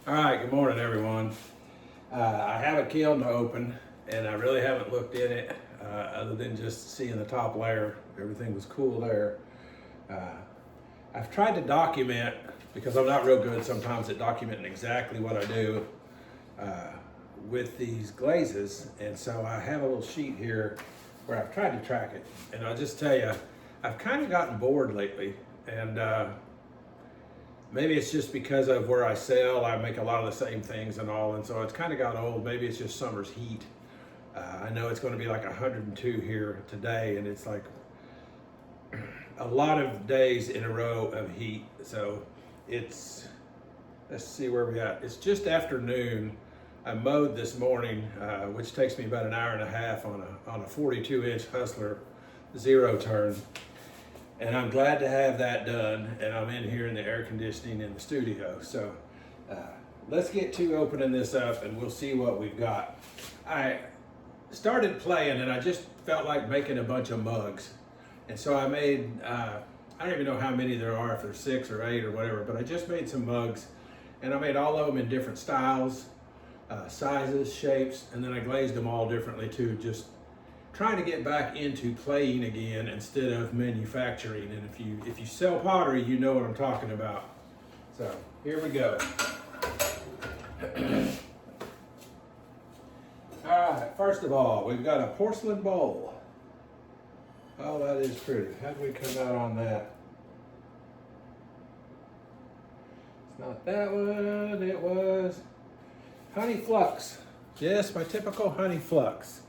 All right, good morning, everyone. I have a kiln to open, and I really haven't looked in it other than just seeing the top layer. Everything was cool there. I've tried to document, because I'm not real good sometimes at documenting exactly what I do with these glazes, and so I have a little sheet here where I've tried to track it. And I'll just tell you, I've kind of gotten bored lately, and maybe it's just because of where I sell. I make a lot of the same things and all, and so it's kind of got old. Maybe it's just summer's heat. I know it's going to be like 102 here today, and it's like a lot of days in a row of heat. So it's, let's see where we at. It's just afternoon. I mowed this morning, which takes me about an hour and a half on a 42-inch Hustler zero turn. And I'm glad to have that done, and I'm in here in the air conditioning in the studio. So let's get to opening this up and we'll see what we've got. I started playing and I just felt like making a bunch of mugs. And so I made, I don't even know how many there are, if there's 6 or 8 or whatever, but I just made some mugs, and I made all of them in different styles, sizes, shapes, and then I glazed them all differently too, just trying to get back into playing again instead of manufacturing. And if you sell pottery, you know what I'm talking about. So here we go. All right, first of all, we've got a porcelain bowl. Oh, that is pretty. How do we come out on that? It's not that one, it was honey flux. Yes, my typical honey flux.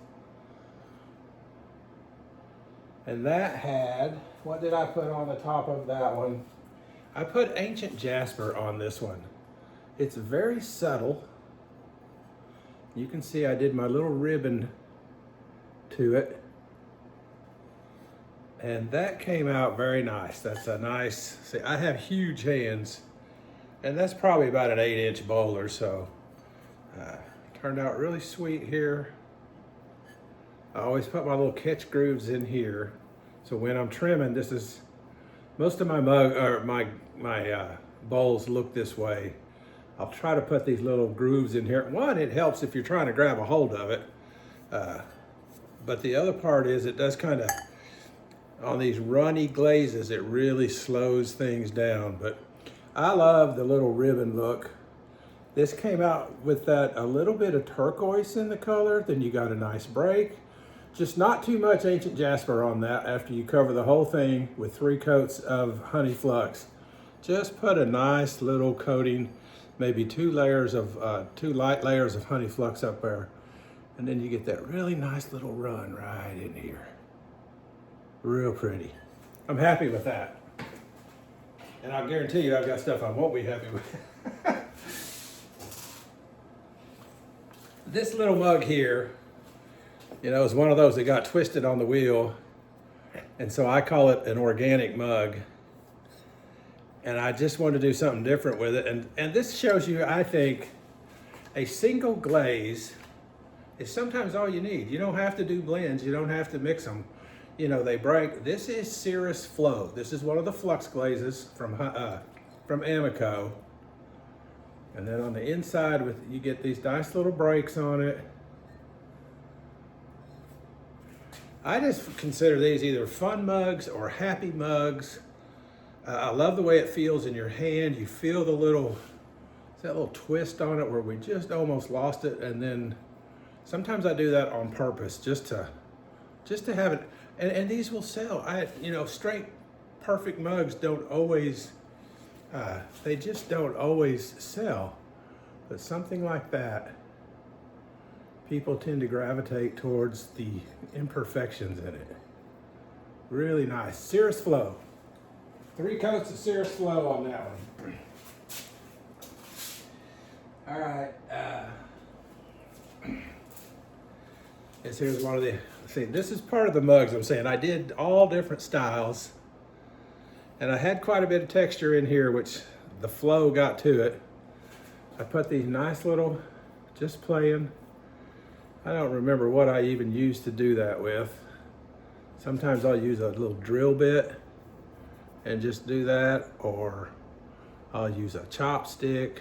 And that had, what did I put on the top of that one? I put ancient Jasper on this one. It's very subtle. You can see I did my little ribbon to it. And that came out very nice. That's a nice, see, I have huge hands, and that's probably about an 8-inch bowl or so. Turned out really sweet here. I always put my little catch grooves in here. So when I'm trimming, this is, most of my mug, or my bowls look this way. I'll try to put these little grooves in here. One, it helps if you're trying to grab a hold of it. But the other part is it does kind of, on these runny glazes, it really slows things down. But I love the little ribbon look. This came out with that a little bit of turquoise in the color, then you got a nice break. Just not too much ancient Jasper on that after you cover the whole thing with 3 coats of honey flux. Just put a nice little coating, maybe 2 layers of, 2 light layers of honey flux up there. And then you get that really nice little run right in here. Real pretty. I'm happy with that. And I'll guarantee you I've got stuff I won't be happy with. This little mug here, you know, is one of those that got twisted on the wheel. And so I call it an organic mug. And I just wanted to do something different with it. And this shows you, I think, a single glaze is sometimes all you need. You don't have to do blends. You don't have to mix them. You know, they break. This is Cirrus Flow. This is one of the Flux glazes from Amaco. And then on the inside, you get these nice little breaks on it. I just consider these either fun mugs or happy mugs. I love the way it feels in your hand. You feel the little, that little twist on it where we just almost lost it. And then sometimes I do that on purpose just to have it. And these will sell. You know, straight perfect mugs don't always, they just don't always sell. But something like that, people tend to gravitate towards the imperfections in it. Really nice. Cirrus Flow. 3 coats of Cirrus Flow on that one. All right. Here's one of the, see, this is part of the mugs I'm saying. I did all different styles. And I had quite a bit of texture in here, which the flow got to it. I put these nice little, just playing. I don't remember what I even used to do that with. Sometimes I'll use a little drill bit and just do that, or I'll use a chopstick.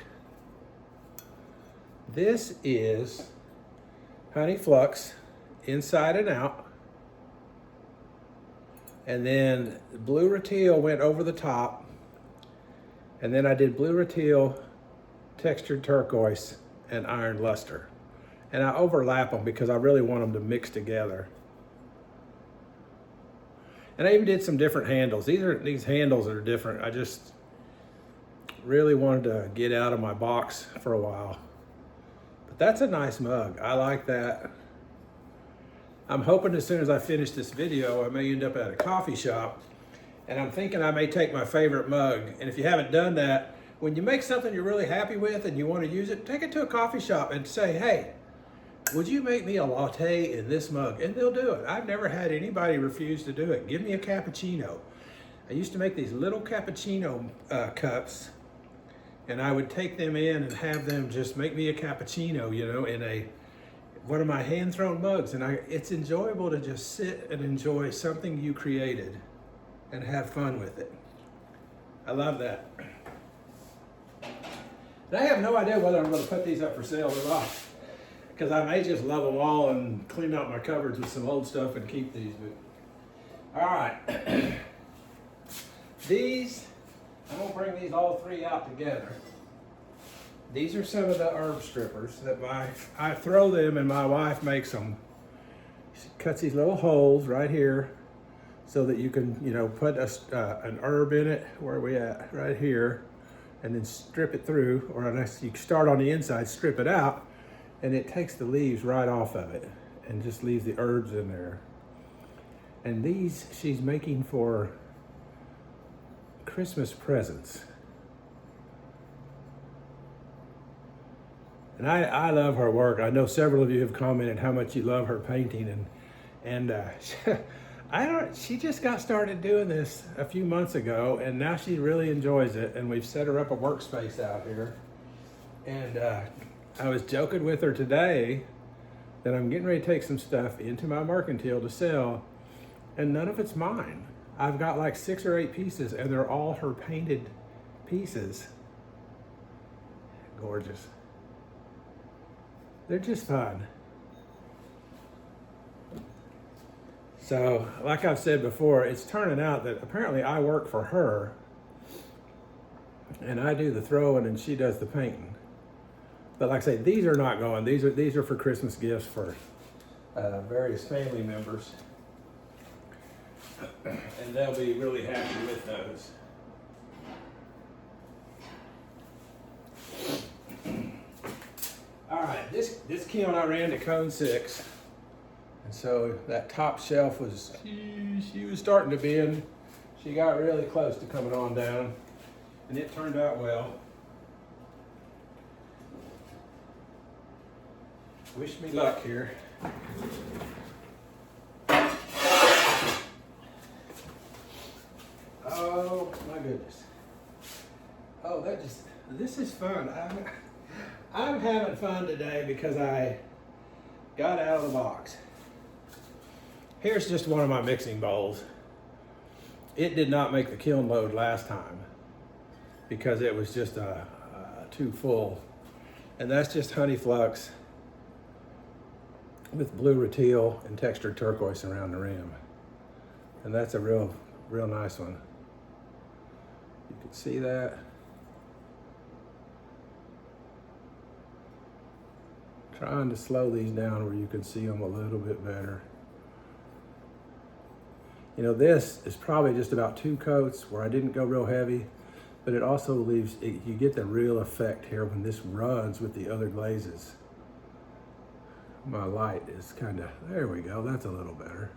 This is honey flux inside and out. And then blue Rutile went over the top. And then I did blue Rutile, textured turquoise, and iron luster. And I overlap them because I really want them to mix together. And I even did some different handles. These handles are different. I just really wanted to get out of my box for a while. But that's a nice mug. I like that. I'm hoping as soon as I finish this video, I may end up at a coffee shop, and I'm thinking I may take my favorite mug. And if you haven't done that, when you make something you're really happy with and you want to use it, take it to a coffee shop and say, hey, would you make me a latte in this mug? And they'll do it. I've never had anybody refuse to do it. Give me a cappuccino. I used to make these little cappuccino cups, and I would take them in and have them just make me a cappuccino, you know, in one of my hand-thrown mugs. And it's enjoyable to just sit and enjoy something you created and have fun with it. I love that. And I have no idea whether I'm going to put these up for sale or not, because I may just love them all and clean out my cupboards with some old stuff and keep these. But all right. These, I'm going to bring these all three out together. These are some of the herb strippers that I throw them and my wife makes them. She cuts these little holes right here so that you can, you know, put an herb in it. Where are we at? Right here. And then strip it through, or unless you start on the inside, strip it out, and it takes the leaves right off of it and just leaves the herbs in there. And these she's making for Christmas presents. And I love her work. I know several of you have commented how much you love her painting, and she just got started doing this a few months ago, and now she really enjoys it. And we've set her up a workspace out here. And I was joking with her today that I'm getting ready to take some stuff into my mercantile to sell, and none of it's mine. I've got like 6 or 8 pieces, and they're all her painted pieces. Gorgeous. They're just fun. So, like I've said before, it's turning out that apparently I work for her, and I do the throwing and she does the painting. But like I say, these are not going. These are for Christmas gifts for various family members, and they'll be really happy with those. All right, this kiln I ran to cone 6. And so that top shelf was, she was starting to bend. She got really close to coming on down, and it turned out well. Wish me luck here. Oh my goodness. Oh, this is fun. I'm having fun today because I got out of the box. Here's just one of my mixing bowls. It did not make the kiln load last time because it was just too full. And that's just honey flux with blue Rutile and textured turquoise around the rim. And that's a real nice one. You can see that. Trying to slow these down where you can see them a little bit better. You know, this is probably just about 2 coats where I didn't go real heavy, but it also leaves, you get the real effect here when this runs with the other glazes. My light is kind of, there we go, that's a little better.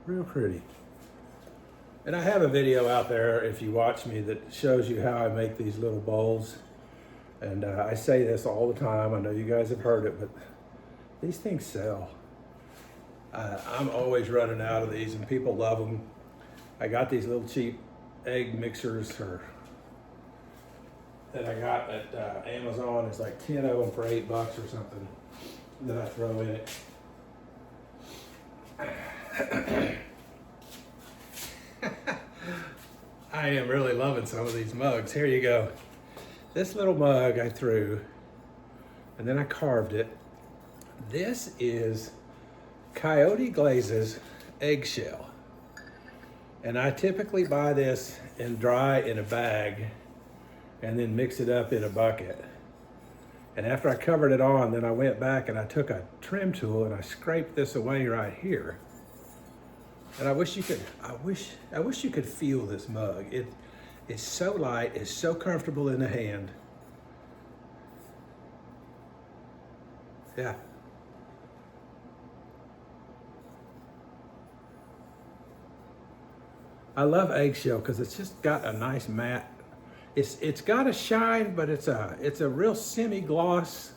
Real pretty. And I have a video out there, if you watch me, that shows you how I make these little bowls. And I say this all the time, I know you guys have heard it, but these things sell. I'm always running out of these and people love them. I got these little cheap egg mixers that I got at Amazon. It's like 10 of them for $8 or something that I throw in it. I am really loving some of these mugs. Here you go. This little mug I threw, and then I carved it. This is Coyote Glazes Eggshell. And I typically buy this and dry in a bag and then mix it up in a bucket. And after I covered it on, then I went back and I took a trim tool and I scraped this away right here. And I wish you could feel this mug. It's so light, it's so comfortable in the hand. Yeah. I love eggshell because it's just got a nice matte. It's got a shine, but it's a real semi-gloss.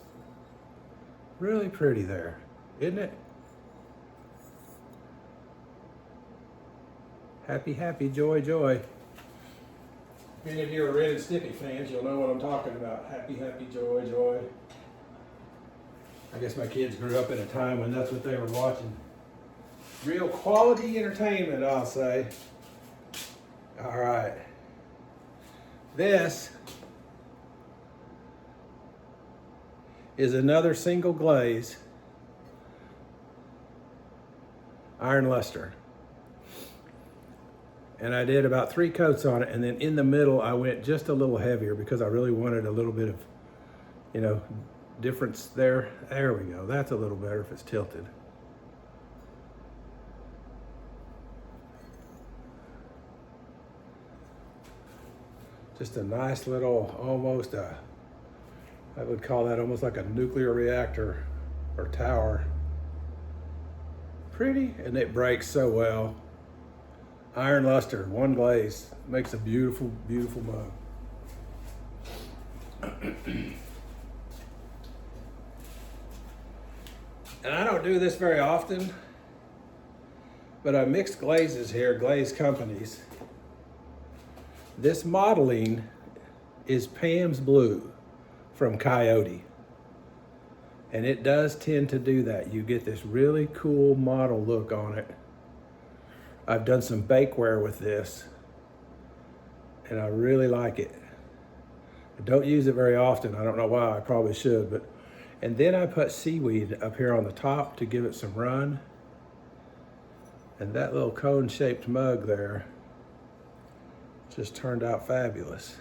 Really pretty there, isn't it? Happy, happy, joy, joy. If any of you are Red and Stimpy fans, you'll know what I'm talking about. Happy, happy, joy, joy. I guess my kids grew up in a time when that's what they were watching. Real quality entertainment, I'll say. All right. This is another single glaze iron luster. And I did about 3 coats on it, and then in the middle I went just a little heavier because I really wanted a little bit of, you know, difference there. There we go. That's a little better if it's tilted. Just a nice little, almost I would call that almost like a nuclear reactor or tower. Pretty, and it breaks so well. Iron luster, one glaze, makes a beautiful, beautiful mug. And I don't do this very often, but I mixed glazes here, Glaze companies. This modeling is Pam's Blue from Coyote. And it does tend to do that. You get this really cool model look on it. I've done some bakeware with this, and I really like it. I don't use it very often. I don't know why, I probably should, but. And then I put seaweed up here on the top to give it some run. And that little cone-shaped mug there just turned out fabulous.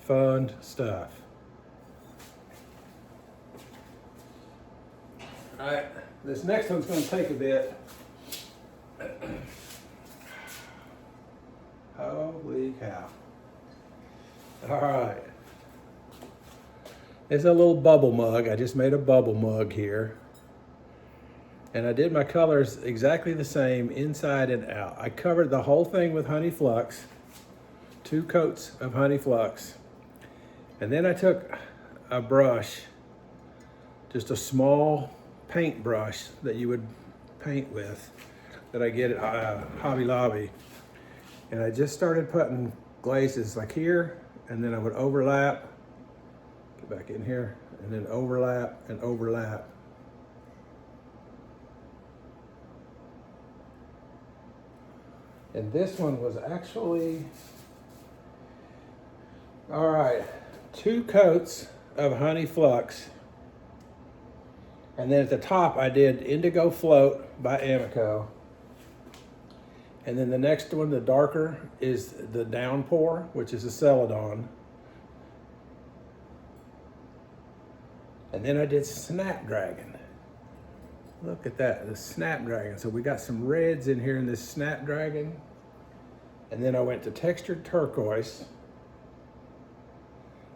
Fun stuff. All right, this next one's gonna take a bit. Holy cow. All right. It's a little bubble mug. I just made a bubble mug here. And I did my colors exactly the same inside and out. I covered the whole thing with honey flux, 2 coats of honey flux. And then I took a brush, just a small paint brush that you would paint with, that I get at Hobby Lobby. And I just started putting glazes like here, and then I would overlap, get back in here, and then overlap and overlap. And this one was actually, all right, 2 coats of honey flux. And then at the top I did Indigo Float by Amaco. And then the next one, the darker, is the Downpour, which is a Celadon. And then I did Snapdragon. Look at that, the Snapdragon. So we got some reds in here in this Snapdragon. And then I went to Textured Turquoise.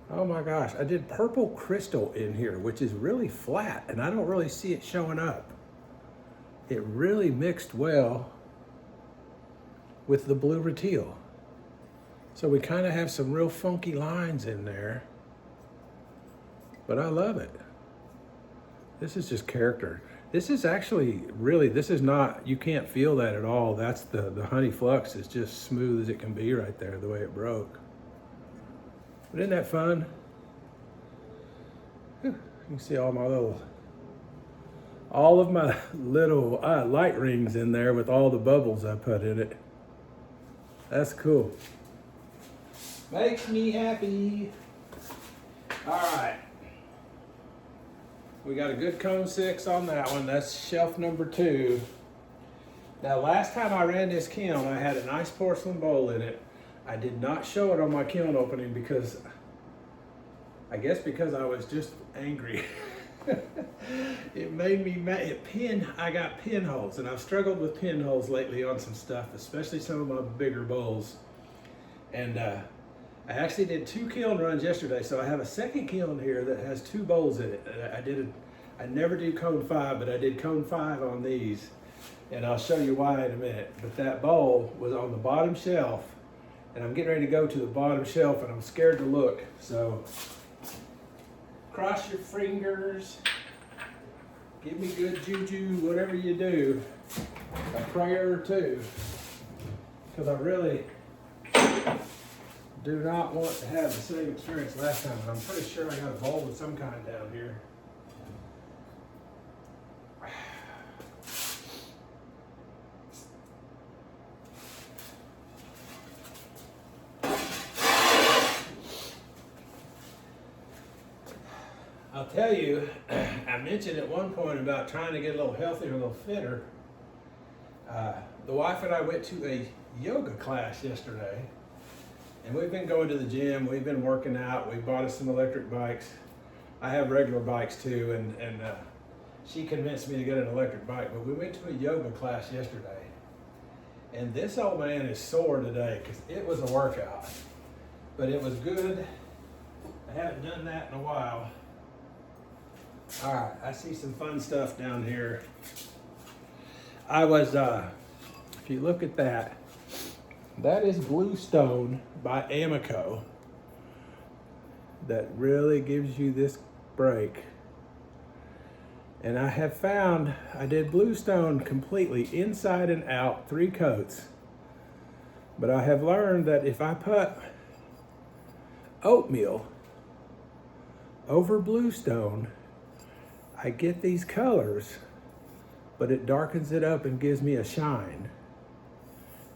Oh my gosh, I did Purple Crystal in here, which is really flat, and I don't really see it showing up. It really mixed well with the Blue Rutile. So we kind of have some real funky lines in there, but I love it. This is just character. This is actually really, this is not, you can't feel that at all. That's the honey flux is just smooth as it can be right there, the way it broke. But isn't that fun? Whew, you can see all of my little light rings in there with all the bubbles I put in it. That's cool. Makes me happy. All right. We got a good cone 6 on that one. That's shelf number 2. Now, last time I ran this kiln, I had a nice porcelain bowl in it. I did not show it on my kiln opening because, I guess because I was just angry. It made me mad. I got pinholes, and I've struggled with pinholes lately on some stuff, especially some of my bigger bowls. And I actually did 2 kiln runs yesterday, so I have a second kiln here that has 2 bowls in it. I never do cone 5, but I did cone 5 on these, and I'll show you why in a minute. But that bowl was on the bottom shelf, and I'm getting ready to go to the bottom shelf, and I'm scared to look. So cross your fingers, give me good juju, whatever you do, a prayer or two, because I really do not want to have the same experience last time. I'm pretty sure I got a bowl of some kind down here. I'll tell you, I mentioned at one point about trying to get a little healthier, a little fitter. The wife and I went to a yoga class yesterday, and we've been going to the gym, we've been working out, we bought us some electric bikes. I have regular bikes too, and she convinced me to get an electric bike, but we went to a yoga class yesterday. And this old man is sore today because it was a workout, but it was good. I haven't done that in a while. All right, I see some fun stuff down here. I was, if you look at that, that is Bluestone by Amaco. That really gives you this break. And I have found, I did Bluestone completely inside and out, 3 coats. But I have learned that if I put oatmeal over Bluestone, I get these colors, but it darkens it up and gives me a shine.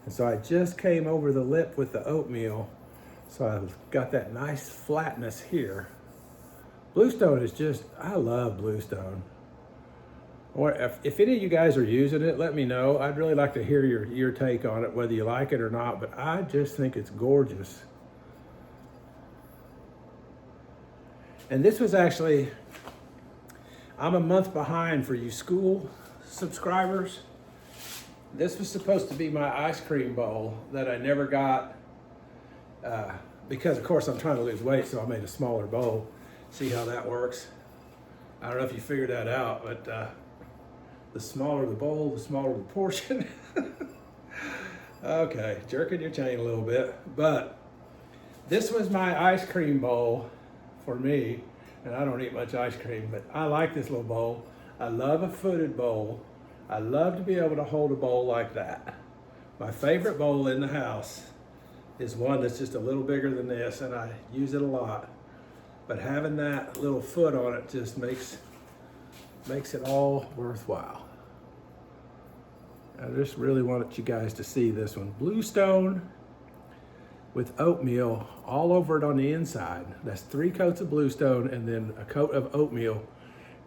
And so I just came over the lip with the oatmeal, so I've got that nice flatness here. Bluestone is just, I love Bluestone. Or if any of you guys are using it, let me know. I'd really like to hear your take on it, whether you like it or not, but I just think it's gorgeous. And this was actually, I'm a month behind for you school subscribers. This was supposed to be my ice cream bowl that I never got because, of course, I'm trying to lose weight, so I made a smaller bowl. See how that works? I don't know if you figured that out, but the smaller the bowl, the smaller the portion. Okay, jerking your chain a little bit. But this was my ice cream bowl for me, and I don't eat much ice cream, but I like this little bowl. I love a footed bowl. I love to be able to hold a bowl like that. My favorite bowl in the house is one that's just a little bigger than this, and I use it a lot. But having that little foot on it just makes it all worthwhile. I just really wanted you guys to see this one. Bluestone with oatmeal all over it on the inside. That's 3 coats of Bluestone and then a coat of oatmeal,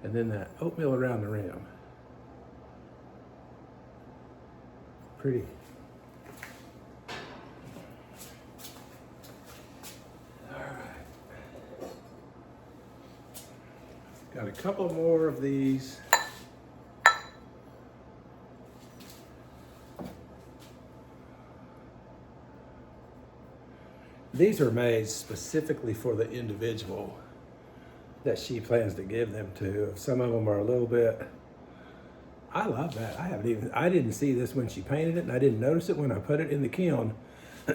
and then that oatmeal around the rim. Pretty. All right. Got a couple more of these. These are made specifically for the individual that she plans to give them to. Some of them are a little bit, I love that. I didn't see this when she painted it, and I didn't notice it when I put it in the kiln.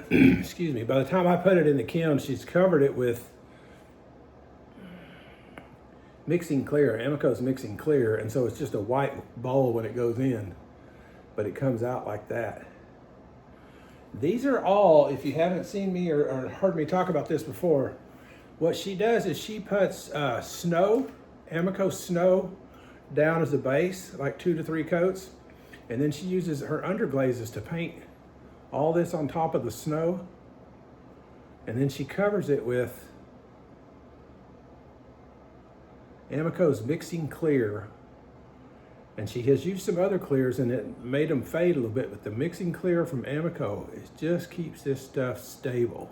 Excuse me. By the time I put it in the kiln, she's covered it with mixing clear. Amaco's mixing clear, and so it's just a white bowl when it goes in, but it comes out like that. These are all, if you haven't seen me or heard me talk about this before, what she does is she puts snow, Amaco snow, down as a base, like 2 to 3 coats, and then she uses her underglazes to paint all this on top of the snow. And then she covers it with Amaco's Mixing Clear. And she has used some other clears and it made them fade a little bit, but the Mixing Clear from Amaco, it just keeps this stuff stable.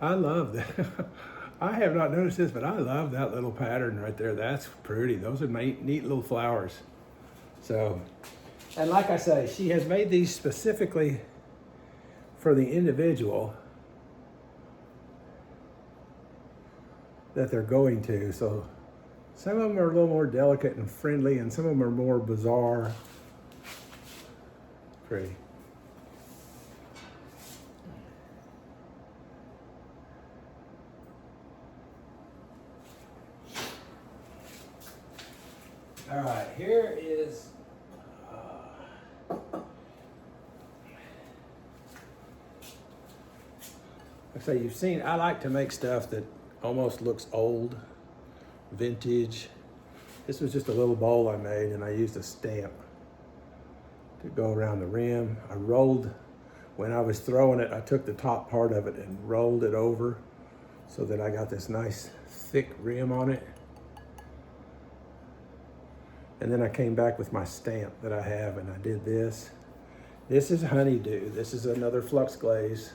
I love that. I have not noticed this, but I love that little pattern right there. That's pretty. Those are neat little flowers. So, and like I say, she has made these specifically for the individual that they're going to. So some of them are a little more delicate and friendly, and some of them are more bizarre. Pretty. All right, here is like I say, you've seen, I like to make stuff that almost looks old, vintage. This was just a little bowl I made, and I used a stamp to go around the rim. I rolled, when I was throwing it, I took the top part of it and rolled it over so that I got this nice thick rim on it. And then I came back with my stamp that I have, and I did this. This is Honeydew. This is another Flux glaze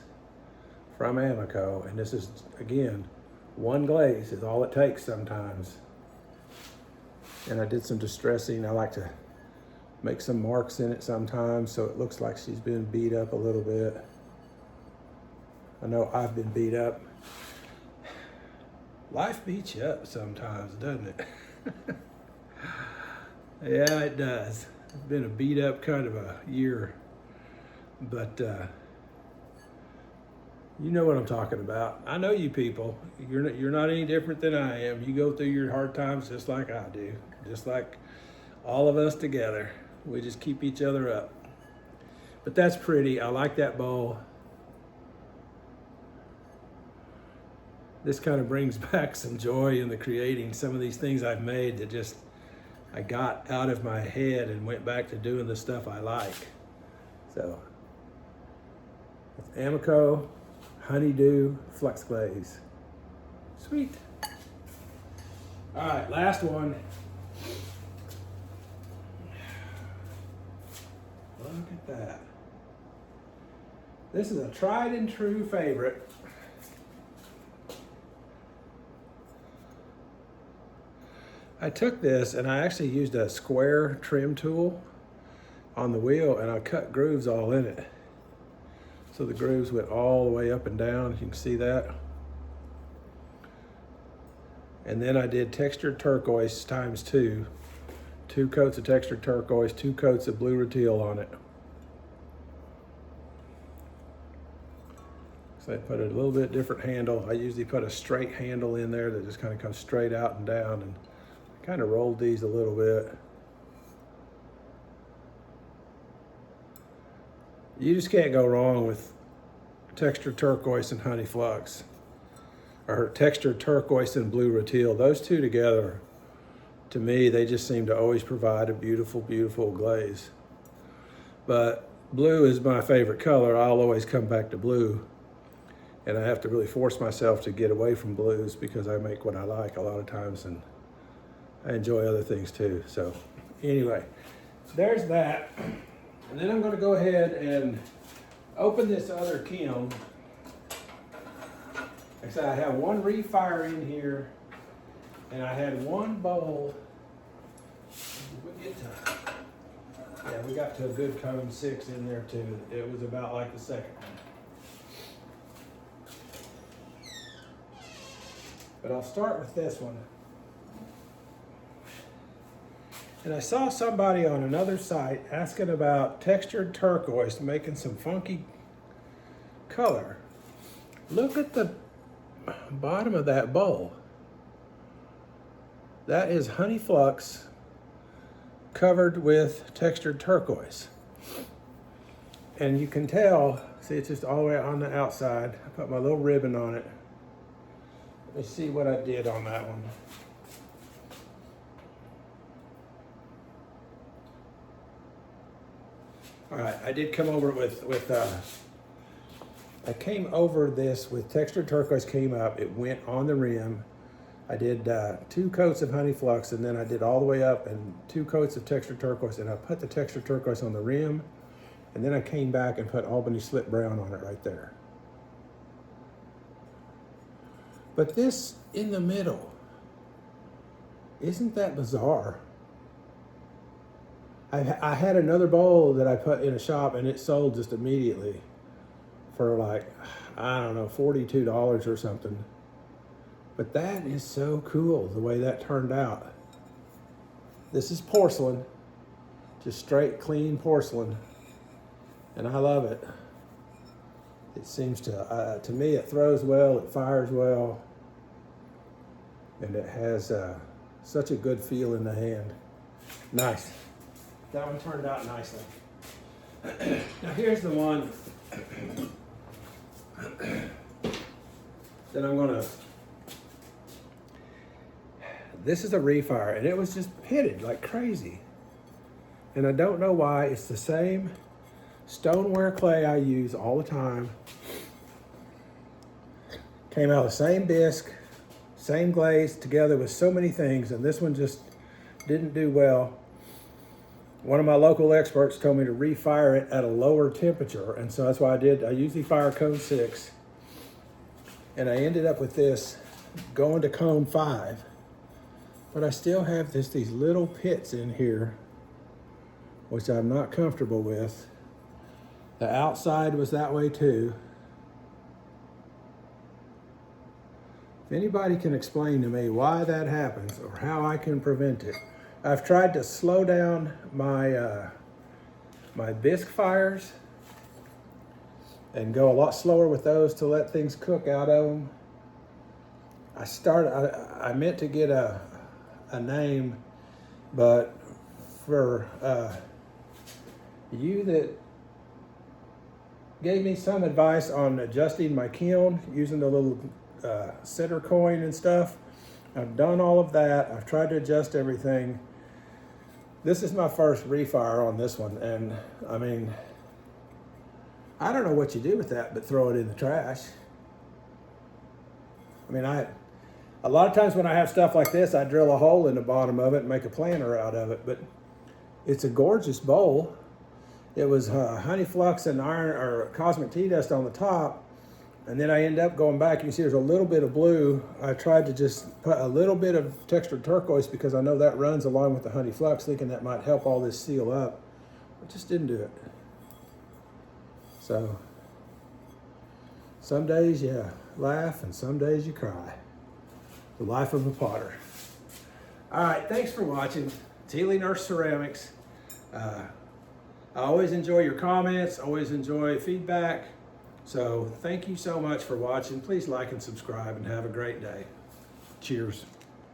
from Amaco, and this is, again, one glaze is all it takes sometimes. And I did some distressing. I like to make some marks in it sometimes so it looks like she's been beat up a little bit. I know I've been beat up. Life beats you up sometimes, doesn't it? Yeah, it does. It's been a beat up kind of a year, but you know what I'm talking about. I know you people. You're not any different than I am. You go through your hard times just like I do, just like all of us together. We just keep each other up. But that's pretty. I like that bowl. This kind of brings back some joy in the creating some of these things I've made that just I got out of my head and went back to doing the stuff I like. So, it's Amaco, Honeydew, Flux Glaze. Sweet. All right, last one. Look at that. This is a tried and true favorite. I took this and I actually used a square trim tool on the wheel, and I cut grooves all in it. So the grooves went all the way up and down, you can see that. And then I did textured turquoise times 2. 2 coats of textured turquoise, 2 coats of blue Rutile on it. So I put a little bit different handle. I usually put a straight handle in there that just kind of comes straight out and down, and kind of rolled these a little bit. You just can't go wrong with textured turquoise and honey flux, or textured turquoise and blue Rutile. Those two together, to me, they just seem to always provide a beautiful, beautiful glaze. But blue is my favorite color. I'll always come back to blue, and I have to really force myself to get away from blues because I make what I like a lot of times, and I enjoy other things too. So anyway, there's that. And then I'm going to go ahead and open this other kiln. Like I said, I have one refire in here, and I had one bowl. We got to a good cone 6 in there too. It was about like the second one. But I'll start with this one. And I saw somebody on another site asking about textured turquoise, making some funky color. Look at the bottom of that bowl. That is honey flux covered with textured turquoise. And you can tell, see, it's just all the way on the outside. I put my little ribbon on it. Let's see what I did on that one. All right, I did come over with I came over this with textured turquoise, came up, it went on the rim. I did 2 coats of honey flux, and then I did all the way up and 2 coats of textured turquoise, and I put the textured turquoise on the rim, and then I came back and put Albany slip brown on it right there. But this in the middle, isn't that bizarre? I had another bowl that I put in a shop and it sold just immediately for like, I don't know, $42 or something. But that is so cool, the way that turned out. This is porcelain, just straight, clean porcelain. And I love it. It seems to me, it throws well, it fires well. And it has such a good feel in the hand. Nice. That one turned out nicely. Now here's the one that I'm gonna, this is a refire, and it was just pitted like crazy. And I don't know why. It's the same stoneware clay I use all the time. Came out of the same bisque, same glaze, together with so many things, and this one just didn't do well. One of my local experts told me to refire it at a lower temperature, and so that's what I did. I usually fire cone 6, and I ended up with this going to cone 5, but I still have these little pits in here, which I'm not comfortable with. The outside was that way too. If anybody can explain to me why that happens or how I can prevent it. I've tried to slow down my my bisque fires and go a lot slower with those to let things cook out of them. I meant to get a name, but for you that gave me some advice on adjusting my kiln using the little center coin and stuff, I've done all of that. I've tried to adjust everything. This is my first refire on this one, and I mean, I don't know what you do with that but throw it in the trash. I mean, a lot of times when I have stuff like this, I drill a hole in the bottom of it and make a planter out of it, but it's a gorgeous bowl. It was honey flux and iron or cosmic tea dust on the top, and then I end up going back. You can see there's a little bit of blue. I tried to just put a little bit of textured turquoise because I know that runs along with the honey flux, thinking that might help all this seal up. I just didn't do it. So some days you laugh and some days you cry. The life of a potter. All right, thanks for watching. Tealy Nurse Ceramics. I always enjoy your comments, always enjoy feedback. So thank you so much for watching. Please like and subscribe and have a great day. Cheers.